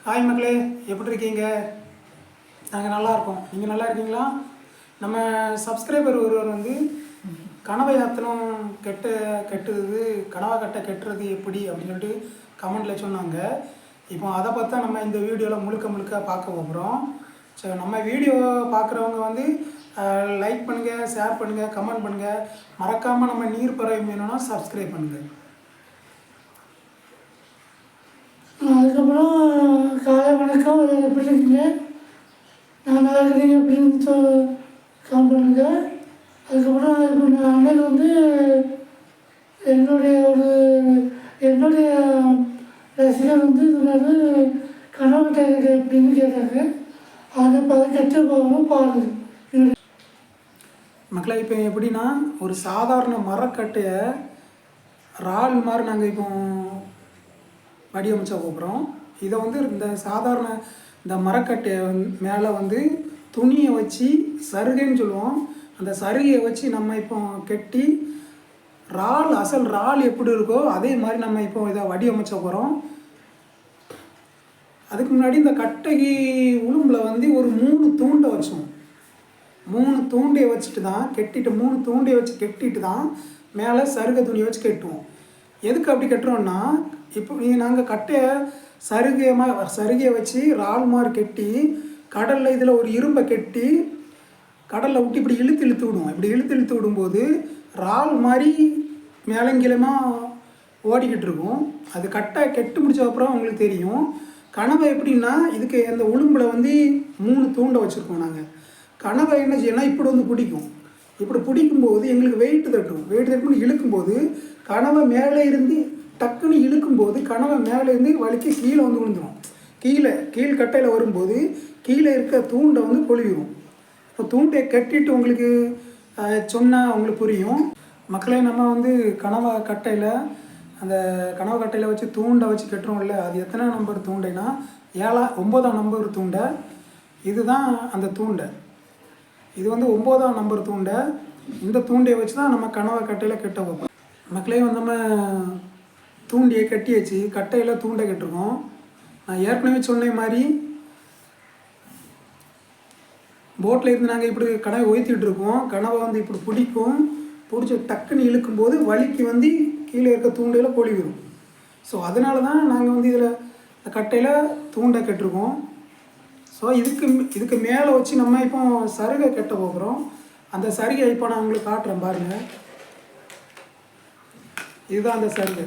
Hi மக்களே, எப்படி இருக்கீங்க? நாங்கள் நல்லா இருக்கோம். நீங்கள் நல்லா இருக்கீங்களா? நம்ம சப்ஸ்கிரைபர் ஒருவர் வந்து கனவை யாத்திரம் கெட்டுறது கனவா கெட்டுறது எப்படி அப்படின்னு சொல்லிட்டு கமெண்டில் சொன்னாங்க. இப்போ அதை பார்த்தா நம்ம இந்த வீடியோவில் முழுக்க பார்க்க போகிறோம். ஸோ நம்ம வீடியோ பார்க்குறவங்க வந்து லைக் பண்ணுங்கள், ஷேர் பண்ணுங்கள், கமெண்ட் பண்ணுங்கள். மறக்காமல் நம்ம நீர் பறவை வேணும்னா சப்ஸ்கிரைப் பண்ணுங்கள். அதுக்கப்புறம் காலை வணக்கம், எப்படி இருக்கீங்க? நான் நல்லா இருக்கிறீங்க அப்படின்னு கமெண்ட் பண்ணுங்க. அதுக்கப்புறம் இப்போ அண்ணன் வந்து என்னுடைய ரசிகர் வந்து இது மாதிரி கனவு கேட்குது அப்படின்னு கேட்டாங்க. அதை கற்று போகணும் பாருங்க மக்களை. இப்போ எப்படின்னா, ஒரு சாதாரண மரக்கட்டையை இறால் மாதிரி நாங்கள் இப்போ வடிவமைச்சா போகிறோம். இதை வந்து இந்த சாதாரண இந்த மரக்கட்டையை மேலே வந்து துணியை வச்சு சருகைன்னு சொல்லுவோம். அந்த சருகையை வச்சு நம்ம இப்போ கெட்டி அசல் இறால் எப்படி இருக்கோ அதே மாதிரி நம்ம இப்போ இதை வடிவமைச்ச போகிறோம். அதுக்கு முன்னாடி இந்த கட்டைக்கு உளும்பில் வந்து ஒரு 3 தூண்டை வச்சோம். 3 தூண்டையை வச்சுட்டு தான் கெட்டிட்டு 3 தூண்டையை வச்சு கெட்டிட்டு தான் மேலே சருகை துணியை வச்சு கெட்டுவோம். எதுக்கு அப்படி கட்டுறோன்னா, இப்போ நாங்கள் கட்டையை சருகையை வச்சு இறால் மாதிரி கெட்டி கடலில் இதில் ஒரு இரும்பை கெட்டி கடலில் விட்டு இப்படி இழுத்து விடுவோம். இப்படி இழுத்து விடும்போது இறால் மாதிரி மேலங்கிலமாக ஓடிக்கிட்டு இருக்கும். அது கட்டை கெட்டு முடிச்ச அப்புறம் உங்களுக்கு தெரியும். கனவை எப்படின்னா, இதுக்கு அந்த உளும்பில் வந்து 3 தூண்டை வச்சுருக்கோம் நாங்கள். கனவை என்ன செய்யணும்னா, இப்படி வந்து பிடிக்கும். இப்படி பிடிக்கும்போது எங்களுக்கு வெயிட் தட்டுன்னு இழுக்கும்போது கனவை மேலே இருந்து டக்குன்னு இழுக்கும்போது கனவை மேலே இருந்து வலிக்கு கீழே வந்து விழுந்துடும். கீழ்கட்டையில் வரும்போது கீழே இருக்க தூண்டை வந்து பொழிவிடும். இப்போ தூண்டை கட்டிட்டு உங்களுக்கு சொன்னால் உங்களுக்கு புரியும். மக்களே, நம்ம வந்து கனவை கட்டையில் வச்சு தூண்டை வச்சு கட்டுறோம்ல, அது எத்தனை நம்பர் தூண்டைனா 9ஆம் நம்பர் தூண்டை. இதுதான் அந்த தூண்டை. இது வந்து 9ஆம் நம்பர் தூண்டை. இந்த தூண்டையை வச்சு தான் நம்ம கனவை கட்டையில் கெட்ட வைப்போம். மக்களே, வந்து நம்ம தூண்டியை கட்டியாச்சு. கட்டையில் தூண்டை கட்டிருக்கோம். நான் ஏற்கனவே சொன்ன மாதிரி போட்டில் இருந்து நாங்கள் இப்படி கனவை ஒய்த்திட்டு இருக்கோம். கனவை வந்து இப்படி பிடிச்சி டக்குன்னு இழுக்கும்போது வலிக்கு வந்து கீழே இருக்க தூண்டையில் பொழிவிடும். ஸோ அதனால தான் நாங்கள் வந்து இதில் கட்டையில் தூண்டை கட்டிருக்கோம். ஸோ இதுக்கு மேலே வச்சு நம்ம இப்போ சருகை கட்ட போகிறோம். அந்த சருகை இப்போ நான் உங்களுக்கு காட்டுறேன் பாருங்கள். இதுதான் அந்த சருகை.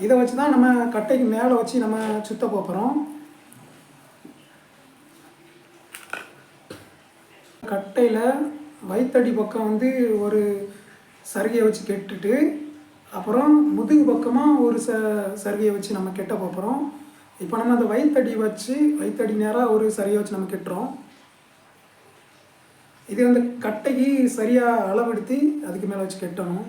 இதை வச்சு தான் நம்ம கட்டைக்கு மேலே வச்சு நம்ம சுத்த போகிறோம். கட்டையில் வயிற்றடி பக்கம் வந்து ஒரு சருகையை வச்சு கெட்டுட்டு அப்புறம் முதுகு பக்கமாக ஒரு சருகையை வச்சு நம்ம கெட்ட போகிறோம். இப்போ நம்ம அந்த வயிற்றடி நேராக ஒரு சருகையை வச்சு நம்ம கெட்டுறோம். இது அந்த கட்டைக்கு சரியாக அளவெடுத்து அதுக்கு மேலே வச்சு கெட்டணும்.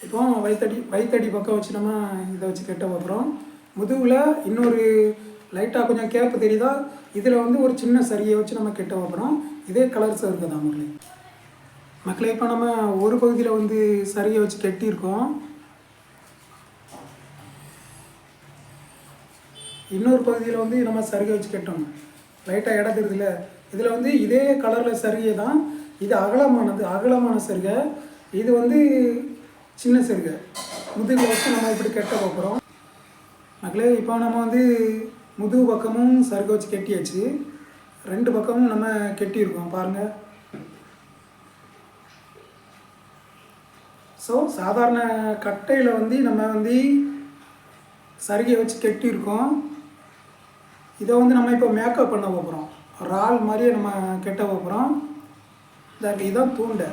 இப்போ வயிற்றடி பக்கம் வச்சு நம்ம இதை வச்சு கெட்ட போகிறோம். முதுகில் இன்னொரு லைட்டாக கொஞ்சம் கேப்பு தெரியுதா, இதில் வந்து ஒரு சின்ன சரியை வச்சு நம்ம கெட்ட போகிறோம். இதே கலர்ஸ் இருக்குது தான் மக்களே. இப்போ நம்ம ஒரு பகுதியில் வந்து சரியை வச்சு கெட்டியிருக்கோம். இன்னொரு பகுதியில் வந்து நம்ம சரிகை வச்சு கெட்டணும். லைட்டாக இடம் தெரியுதுல்ல, இதில் வந்து இதே கலரில் சரிகை தான். இது அகலமான சரிகை, இது வந்து சின்ன சருகை. முதுகில் வச்சு நம்ம இப்படி கெட்ட போகிறோம். மக்களே, இப்போ நம்ம வந்து முதுகு பக்கமும் சருகை வச்சு கெட்டியாச்சு. 2 பக்கமும் நம்ம கெட்டியிருக்கோம் பாருங்கள். ஸோ சாதாரண கட்டையில் வந்து நம்ம வந்து சருகையை வச்சு கெட்டியிருக்கோம். இதை வந்து நம்ம இப்போ மேக்கப் பண்ண போகிறோம். இறால் மாதிரியே நம்ம கெட்ட போகிறோம். இதுதான் தூண்டை.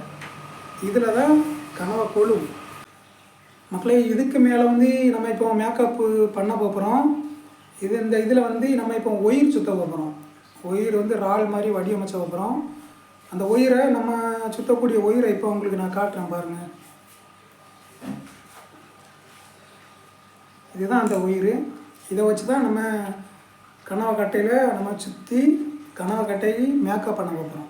இதில் தான் கனவை கொழும். மக்களே, இதுக்கு மேலே வந்து நம்ம இப்போ மேக்கப்பு பண்ண போகிறோம். இந்த இதில் வந்து நம்ம இப்போ ஒயர் சுற்ற போகிறோம். ஒயர் வந்து இறால் மாதிரி வடிவமைச்ச போகிறோம். அந்த ஒயரை நம்ம சுற்றக்கூடிய ஒயரை இப்போ உங்களுக்கு நான் காட்டுறேன் பாருங்கள். இதுதான் அந்த ஒயர். இதை வச்சு தான் நம்ம கனவை கட்டையில் நம்ம சுற்றி கனவை கட்டையை மேக்கப் பண்ண போகிறோம்.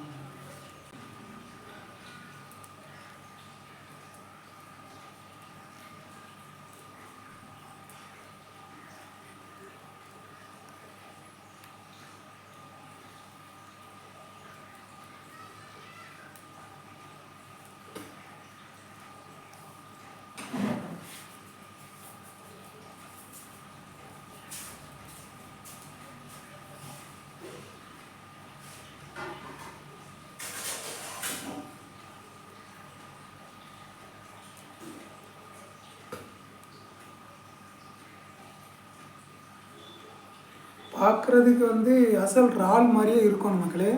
பார்க்குறதுக்கு வந்து அசல் இறால் மாதிரியே இருக்கும் மக்களே.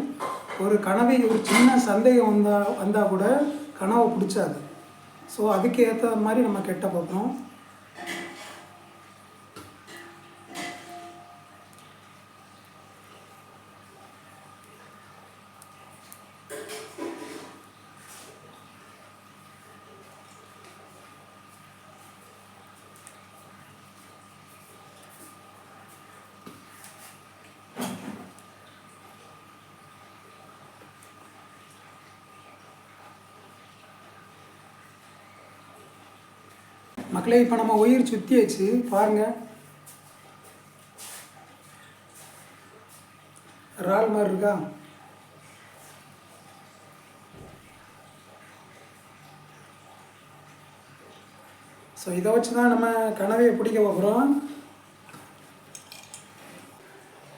ஒரு கனவை ஒரு சின்ன சந்தேகம் வந்தால் கூட கனவை பிடிச்சாது. ஸோ அதுக்கு ஏற்ற மாதிரி நம்ம கெட்ட பார்க்குறோம். மக்களே, இப்போ நம்ம ஒயர் சுற்றியாச்சு பாருங்கள். இறால் மாதிரி இருக்கா? ஸோ இதை வச்சு தான் நம்ம கனவையை பிடிக்க போகிறோம்.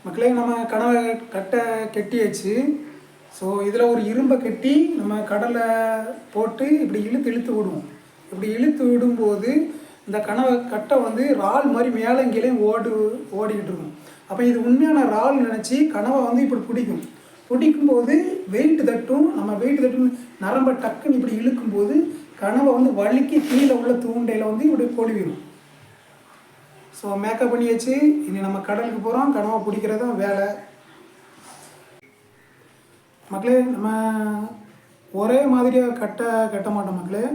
மக்களே, நம்ம கனவை கெட்டியாச்சு. ஸோ இதில் ஒரு இரும்பை கட்டி நம்ம கடலை போட்டு இப்படி இழுத்து விடுவோம். இப்படி இழுத்து விடும்போது இந்த கட்டை வந்து இறால் மாதிரி மேலே கீழேயும் ஓடிக்கிட்டு இருக்கும். அப்போ இது உண்மையான இறால் நினச்சி கனவை வந்து இப்படி பிடிக்கும்போது வெயிட் தட்டும். நம்ம வெயிட் தட்டும் நரம்பை டக்குன்னு இப்படி இழுக்கும்போது கனவை வந்து வலிக்கு கீழே உள்ள தூண்டையில் வந்து இப்படி கொழுவிடும். ஸோ மேக்கப் பண்ணியாச்சு. இனி நம்ம கடலுக்கு போகிறோம். கனவை பிடிக்கிறது தான் வேலை. மக்களே, நம்ம ஒரே மாதிரியாக கட்ட மாட்டோம் மக்களே.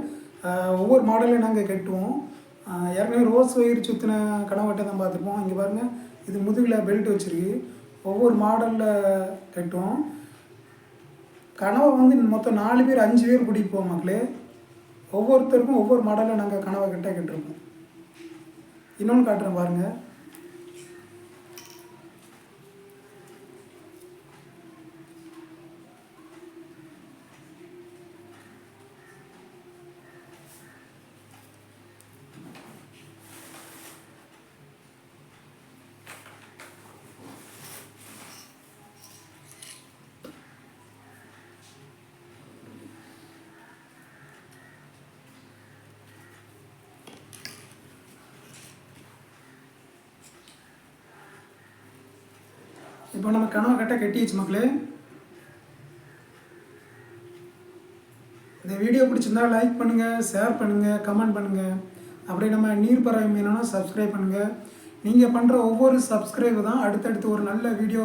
ஒவ்வொரு மாடலையும் நாங்கள் கட்டுவோம். ஏற்கனவே ரோஸ் ஒயர் சுற்றின கனவட்டை தான் பார்த்துருப்போம். இங்கே பாருங்கள், இது முதுகில் பெல்ட் வச்சுருக்கு. ஒவ்வொரு மாடலில் கட்டுவோம். கனவை வந்து மொத்தம் 4 பேர் 5 பேர் பிடிப்போம் மக்களே. ஒவ்வொருத்தருக்கும் ஒவ்வொரு மாடலில் நாங்கள் கனவை கட்டிருப்போம். இன்னொன்று காட்டுறேன் பாருங்கள். இப்போ நம்ம கனவை கட்டியாச்சு மக்களே. இந்த வீடியோ பிடிச்சிருந்தா லைக் பண்ணுங்கள், ஷேர் பண்ணுங்கள், கமெண்ட் பண்ணுங்கள். அப்படியே நம்ம நீர்ப்பறவை மீனனா சப்ஸ்கிரைப் பண்ணுங்கள். நீங்கள் பண்ணுற ஒவ்வொரு சப்ஸ்கிரைப் தான் அடுத்தடுத்து ஒரு நல்ல வீடியோ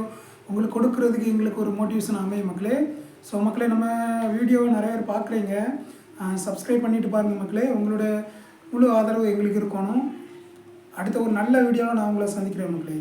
உங்களுக்கு கொடுக்குறதுக்கு எங்களுக்கு ஒரு மோட்டிவேஷன் அமையும் மக்களே. ஸோ மக்களே, நம்ம வீடியோவை நிறைய பேர் பார்க்குறீங்க. சப்ஸ்கிரைப் பண்ணிவிட்டு பாருங்கள் மக்களே. உங்களோட முழு ஆதரவு எங்களுக்கு இருக்கணும். அடுத்த ஒரு நல்ல வீடியோவில் நான் உங்களை சந்திக்கிறேன் மக்களே.